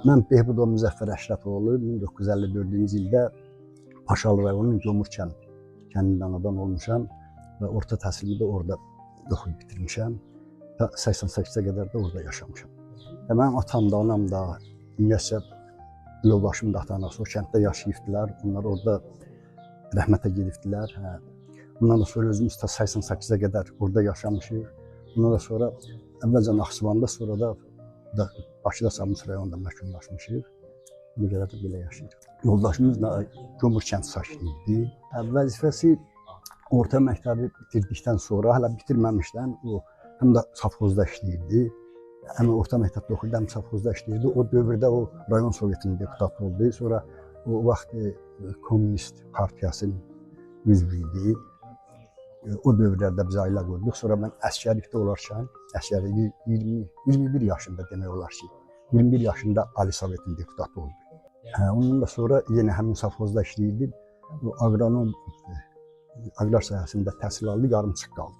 Mən Behbudov Müzəffər Əşrəfoğlu 1954-cü ildə Paşalı rayonunun Gömür kəndindən adam olmuşam və orta təhsilimi də orada oxuyub bitirmişəm. 88-ə qədər də orada yaşamışam. Mənim atam da, anam da, ümumiyyətcə yoldaşım da ata-anası o kənddə yaşayıbdılar. Onlar orada rəhmətə gedibdilər. Bundan da sonra özümüz 88-ə qədər orada yaşamışıq. Bundan da sonra əvvəlcə Naxçıvanda, sonra da Bakıda Sabunçu rayonunda məskunlaşmışıq. Buna görə də belə yaşayırıq. Yoldaşımız da Gömür kənd sakini idi. Vəzifəsi orta məktəbi bitirdikdən sonra, hələ bitirməmişdən o həm də safxozda işləyirdi. Həm orta məktəbdə oxuyurdu, həm safxozda işləyirdi. O dövrdə o rayon sovetinin deputatı oldu. Sonra o vaxt Komünist Partiyasının üzvü idi. O dövrlərdə biz ailə qurduq. Sonra mən əsgərlikdə olarkən, əsgərlik 21 yaşında demək olar ki, 21 yaşında Ali Sovetin deputatı oldu. Ondan sonra yenə həmin safxozda işləyirdi. Aqrar sahəsində təhsil aldı, yarımçıq qaldı.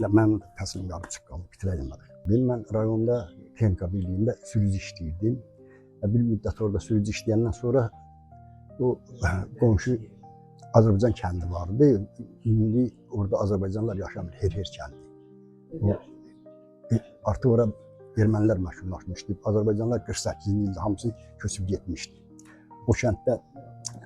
Mən təhsilim yarımçıq qaldı, bitirə bilmədik. Mən rayonda Texnika birliyində sürücü işləyirdim. Bir müddət orada sürücü işləyəndən sonra o qonşu Azərbaycan kəndi vardı. İndi orada Azərbaycanlılar yaşamır, Her kəndi. Artıq ora ermənilər məskunlaşmışdı. Azərbaycanlılar 48-ci ildə hamısı köçüb getmişdi. O kənddə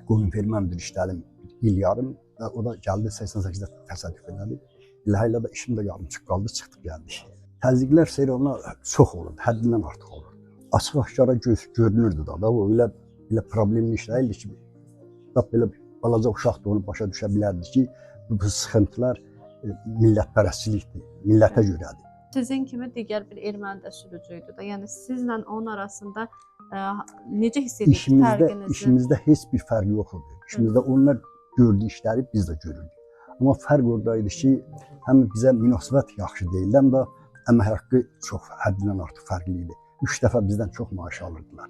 qoyun fermə müdiri işlədim il yarım və o da gəldi 88-də təsadüf elədi. İlahiylə də işim də yarımçıq qaldı, çıxdıq gəldik. Təzyiqlər seyrona çox olurdu, həddindən artıq olurdu. Açıq-aşkara görünürdü da, o elə problemli işlər idi ki, belə balaca uşaq da onu başa düşə bilərdi ki, bu sıxıntılar millətpərəstçilikdir, millətə görədir. Sizin kimi digər bir erməni də sürücü idi də. Yəni sizlə onun arasında necə hiss edirsiniz fərqinizi? İşimizdə heç bir fərq yox idi. İşimizdə onlar gördüyü işləri biz də görürdük. Amma fərq orada idi ki, həm bizə münasibət yaxşı deyildi, həm də əmək haqqı çox həddindən artıq fərqli idi. 3 dəfə bizdən çox maaş alırdılar.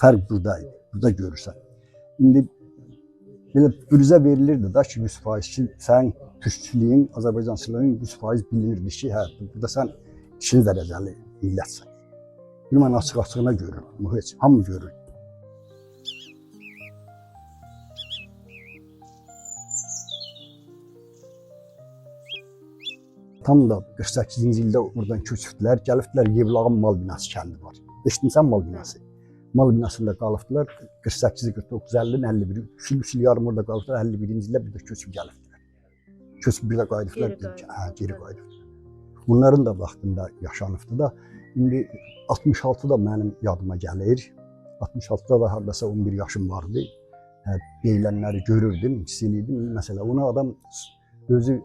Fərq buradaydı, burada görürsən. İndi belə bürüzə verilirdi da ki, 100% ki, sənin türkçülüyün, Azərbaycançılığın 100% bilinirdi ki, burada sən ikinci dərəcəli millətsən. Mən açıq-açığına görürüm, heç hamı görür. Tam da 48-ci ildə oradan köçübdülər, gəlibdilər Yevlağın mal binası kəndi var. Eşitmisən mal binası? Mal binasında qalıbdılar, 48, 49, 50, 51, 3 il yarım orada qalıbdılar, 51-ci ildə bir də köçüb gəlibdilər. Köçüb bir də qayıdıbdılar, geri qayıdıbdılar. Bunların da vaxtında yaşanıbdı da, indi 66 da mənim yadıma gəlir. 66-da da haradasa 11 yaşım vardı. Deyilənləri görürdüm, hiss edirdim. Məsələn, ona adam özü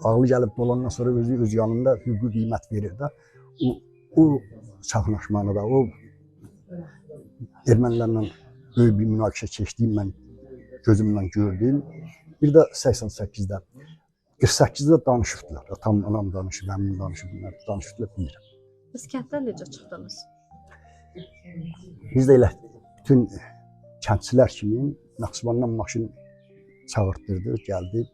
ağlı gəlib dolandan sonra özü öz yanında hüquqi qiymət verir də. O çaxnaşmanı da, o ermənilərlə böyük bir münaqişə keçdiyim mən gözümlə gördüm. Bir də 88-də, 48-də danışıbdılar. Atam, anam danışıb, əmim danışıb, bunlar danışıbdılar, bilirəm. Siz kənddən necə çıxdınız? Biz də elə bütün kəndçilər kimi Naxçıvandan maşın çağırtdırdı, gəldi.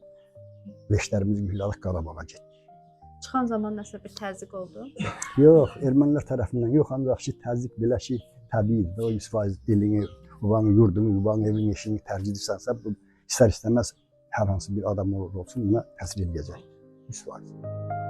Leşlərimizi yüklədik, Qarabağa getdik. Çıxan zaman nəsə bir təzyiq oldu? Yox, ermənilər tərəfindən yox, ancaq ki, təzyiq belə ki, təbiidir. O 100% dilini, yuvanı, yurdunu, yuvanı, evin yeşini tərcih edirsənsə, bu istər-istəməz hər hansı bir adam olsun, buna təsir edəcək. 100%.